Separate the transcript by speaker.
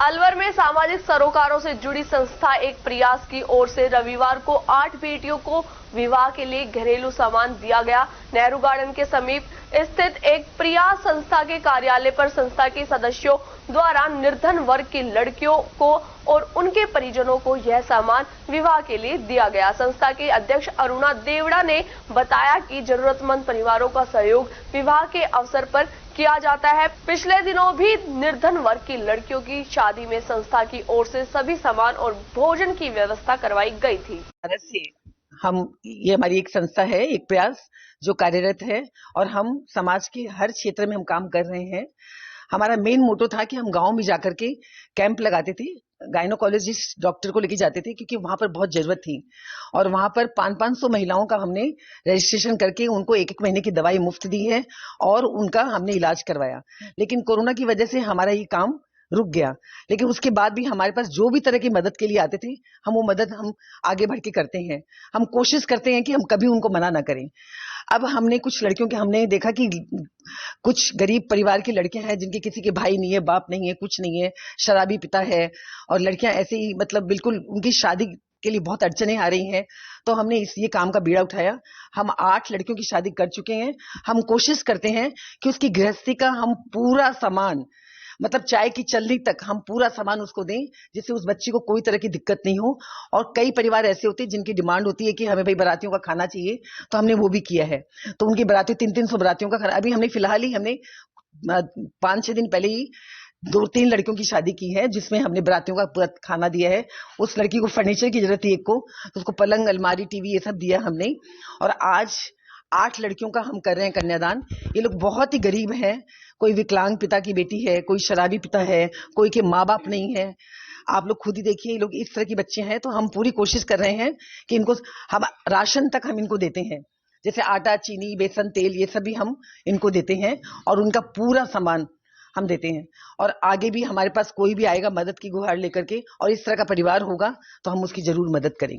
Speaker 1: अलवर में सामाजिक सरोकारों से जुड़ी संस्था एक प्रयास की ओर से रविवार को 8 बेटियों को विवाह के लिए घरेलू सामान दिया गया। नेहरू गार्डन के समीप स्थित एक प्रयास संस्था के कार्यालय पर संस्था के सदस्यों द्वारा निर्धन वर्ग की लड़कियों को और उनके परिजनों को यह सामान विवाह के लिए दिया गया। संस्था के अध्यक्ष अरुणा देवड़ा ने बताया कि जरूरतमंद परिवारों का सहयोग विवाह के अवसर पर किया जाता है। पिछले दिनों भी निर्धन वर्ग की लड़कियों की शादी में संस्था की ओर से सभी सामान और भोजन की व्यवस्था करवाई गई थी।
Speaker 2: ये हमारी एक संस्था है, एक प्रयास जो कार्यरत है और हम समाज के हर क्षेत्र में हम काम कर रहे हैं। हमारा मेन मोटो था कि हम गांव में जाकर के कैंप लगाते थे, गायनोकोलॉजिस्ट डॉक्टर को लेके जाते थे क्योंकि वहां पर बहुत जरूरत थी और वहां पर 500 महिलाओं का हमने रजिस्ट्रेशन करके उनको एक महीने की दवाई मुफ्त दी है और उनका हमने इलाज करवाया। लेकिन कोरोना की वजह से हमारा ये काम रुक गया, लेकिन उसके बाद भी हमारे पास जो भी तरह की मदद के लिए आते थे हम वो मदद हम आगे बढ़ के करते हैं। हम कोशिश करते हैं कि हम कभी उनको मना ना करें। अब हमने कुछ लड़कियों के हमने देखा कि कुछ गरीब परिवार की लड़कियां हैं जिनके किसी के भाई नहीं है, बाप नहीं है, कुछ नहीं है, शराबी पिता है और लड़कियां ऐसे ही मतलब बिल्कुल उनकी शादी के लिए बहुत अड़चने आ रही हैं। तो हमने ये काम का बीड़ा उठाया। हम 8 लड़कियों की शादी कर चुके हैं। हम कोशिश करते हैं कि उसकी गृहस्थी का हम पूरा सामान मतलब चाय की चलनी तक हम पूरा सामान उसको दें जिससे उस बच्ची को कोई तरह की दिक्कत नहीं हो। और कई परिवार ऐसे होते हैं जिनकी डिमांड होती है कि हमें भाई बारातियों का खाना चाहिए, तो हमने वो भी किया है। तो उनकी बारातियों 300-300 बारातियों का खाना अभी हमने फिलहाल ही हमने 5-6 दिन पहले ही 2-3 लड़कियों की शादी की है जिसमें हमने बारातियों का पूरा खाना दिया है। उस लड़की को फर्नीचर की जरूरत थी एक को, तो उसको पलंग, अलमारी, टीवी ये सब दिया हमने। और आज 8 लड़कियों का हम कर रहे हैं कन्यादान। ये लोग बहुत ही गरीब हैं, कोई विकलांग पिता की बेटी है, कोई शराबी पिता है, कोई के माँ बाप नहीं है। आप लोग खुद ही देखिए, ये लोग इस तरह के बच्चे हैं। तो हम पूरी कोशिश कर रहे हैं कि इनको हम राशन तक हम इनको देते हैं, जैसे आटा, चीनी, बेसन, तेल ये सब भी हम इनको देते हैं और उनका पूरा सामान हम देते हैं। और आगे भी हमारे पास कोई भी आएगा मदद की गुहार लेकर के और इस तरह का परिवार होगा तो हम उसकी जरूर मदद करेंगे।